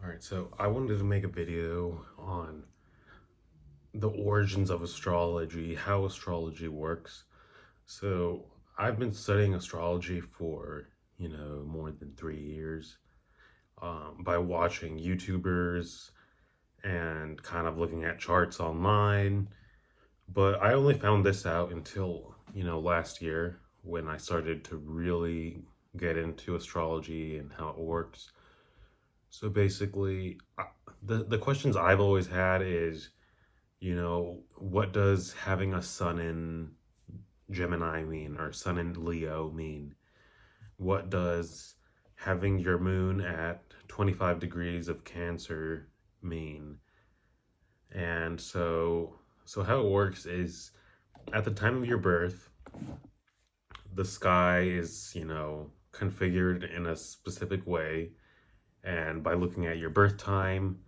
Alright, so I wanted to make a video on the origins of astrology, how astrology works. So I've been studying astrology for, more than 3 years, by watching YouTubers and kind of looking at charts online. But I only found this out until, last year when I started to really get into astrology and how it works. So basically, the questions I've always had is, what does having a sun in Gemini mean, or sun in Leo mean? What does having your moon at 25 degrees of Cancer mean? And so how it works is, at the time of your birth, the sky is, configured in a specific way. And by looking at your birth time,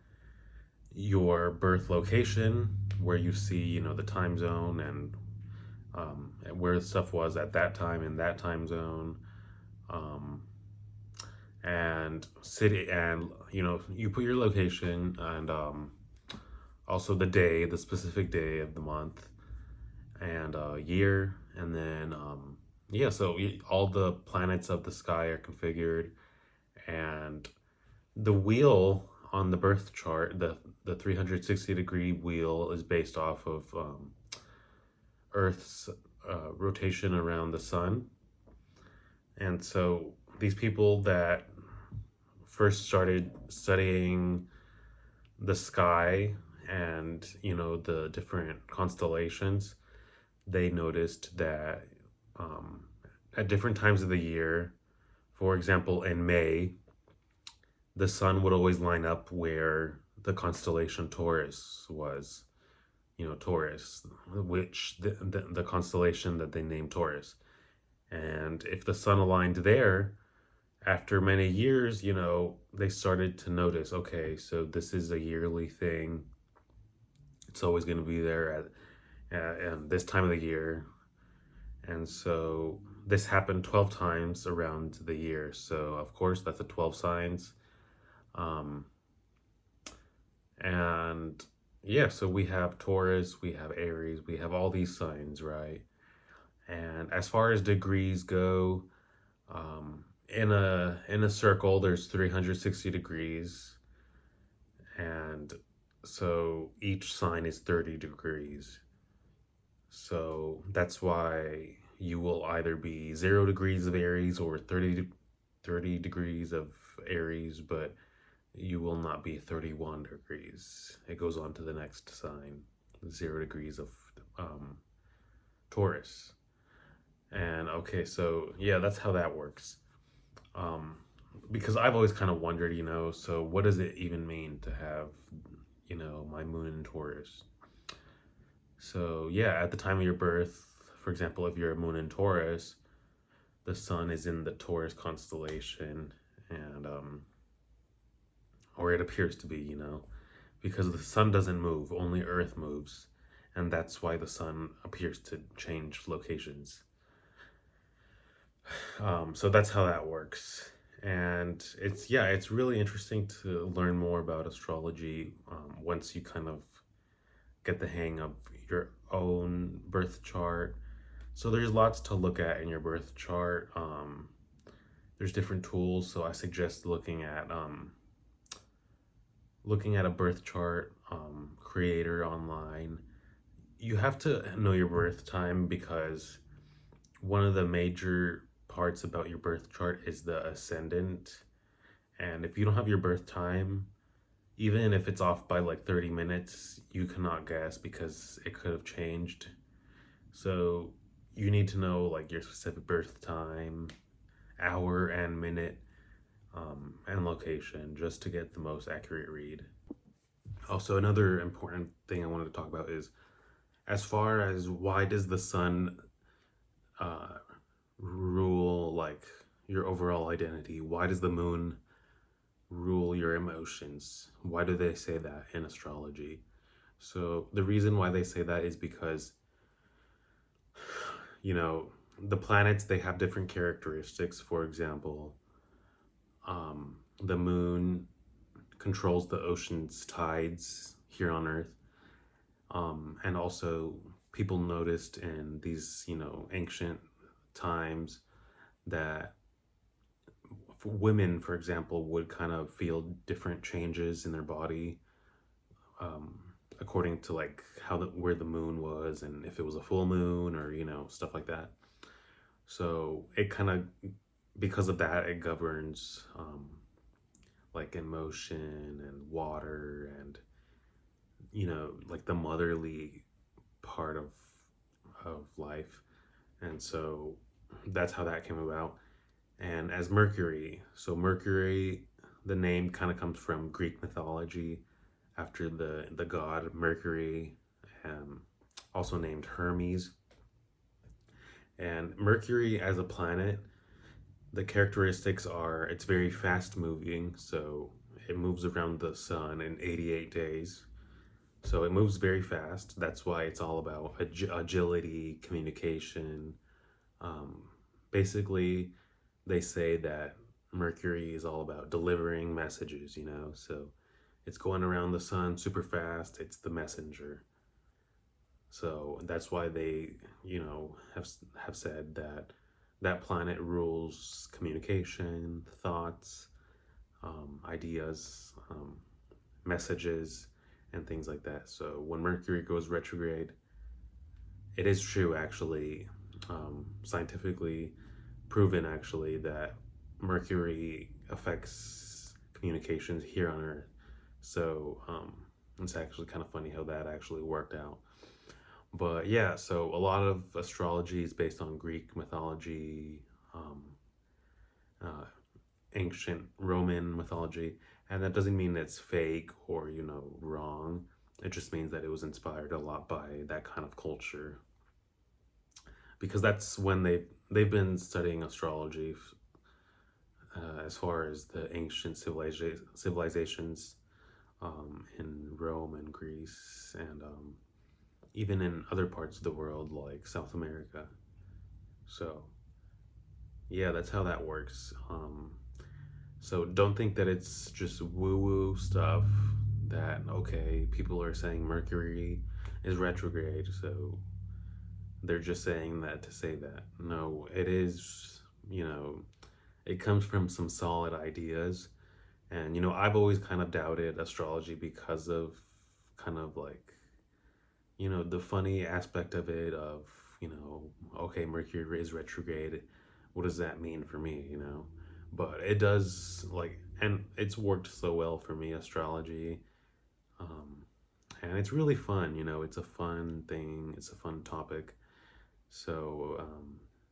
your birth location, where you see, the time zone and where stuff was at that time in that time zone, um, and city, and you put your location and also the day, the specific day of the month and year, and then yeah, so all the planets of the sky are configured, and the wheel on the birth chart, the 360-degree wheel, is based off of Earth's rotation around the sun. And so these people that first started studying the sky and, the different constellations, they noticed that at different times of the year, for example, in May, the sun would always line up where the constellation Taurus was, Taurus, which the constellation that they named Taurus. And if the sun aligned there, after many years, they started to notice, okay, so this is a yearly thing. It's always going to be there at this time of the year. And so this happened 12 times around the year. So, of course, that's a 12 signs. Um, and yeah, so we have Taurus, we have Aries, we have all these signs, right? And as far as degrees go, in a circle, there's 360 degrees, and so each sign is 30 degrees. So that's why you will either be 0 degrees of Aries or 30 degrees of Aries, but you will not be 31 degrees. It goes on to the next sign, 0 degrees of Taurus. And okay, so yeah, that's how that works. Um, because I've always kind of wondered, so what does it even mean to have, my moon in Taurus? So yeah, at the time of your birth, for example, if you're a moon in Taurus, the sun is in the Taurus constellation, and or it appears to be, because the sun doesn't move, only Earth moves, and that's why the sun appears to change locations. So that's how that works. And it's really interesting to learn more about astrology once you kind of get the hang of your own birth chart. So there's lots to look at in your birth chart. There's different tools, so I suggest looking at a birth chart creator online. You have to know your birth time, because one of the major parts about your birth chart is the ascendant. And if you don't have your birth time, even if it's off by like 30 minutes, you cannot guess because it could have changed. So you need to know like your specific birth time, hour and minute, and location, just to get the most accurate read. Also, another important thing I wanted to talk about is, as far as why does the sun uh, rule like your overall identity? Why does the moon rule your emotions? Why do they say that in astrology? So the reason why they say that is because, the planets, they have different characteristics. For example, the moon controls the ocean's tides here on Earth. And also, people noticed in these, ancient times that women, for example, would kind of feel different changes in their body, um, according to like where the moon was and if it was a full moon or stuff like that. So it kind of, because of that, it governs like emotion and water and like the motherly part of life. And so that's how that came about. And as Mercury, so Mercury, the name kind of comes from Greek mythology after the god Mercury, um, also named Hermes. And Mercury as a planet, the characteristics are it's very fast moving, so it moves around the sun in 88 days. So it moves very fast. That's why it's all about agility, communication. Um, Basically, they say that Mercury is all about delivering messages, so it's going around the sun super fast. It's the messenger. So that's why they, have said that that planet rules communication, thoughts, ideas, messages, and things like that. So when Mercury goes retrograde, it is true, actually, scientifically proven, actually, that Mercury affects communications here on Earth. So it's actually kind of funny how that actually worked out. But yeah, so a lot of astrology is based on Greek mythology, um, uh, ancient Roman mythology, and that doesn't mean it's fake or, wrong. It just means that it was inspired a lot by that kind of culture, because that's when they've been studying astrology, as far as the ancient civilizations, in Rome and Greece, and even in other parts of the world like South America. So yeah, that's how that works. So don't think that it's just woo-woo stuff, that okay, people are saying Mercury is retrograde, so they're just saying that to say that. No, it is, it comes from some solid ideas. And I've always kind of doubted astrology because of kind of like, the funny aspect of it, of, okay, Mercury is retrograde. What does that mean for me? But it does, like, and it's worked so well for me, astrology. Um, and it's really fun. It's a fun thing. It's a fun topic. So,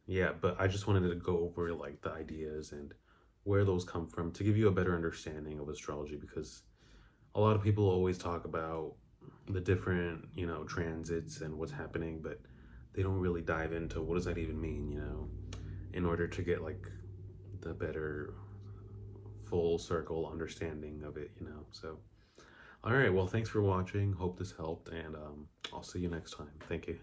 yeah, but I just wanted to go over like the ideas and where those come from to give you a better understanding of astrology, because a lot of people always talk about the different, transits and what's happening, but they don't really dive into what does that even mean, in order to get like the better full circle understanding of it. So, all right, well, thanks for watching. Hope this helped, and I'll see you next time. Thank you.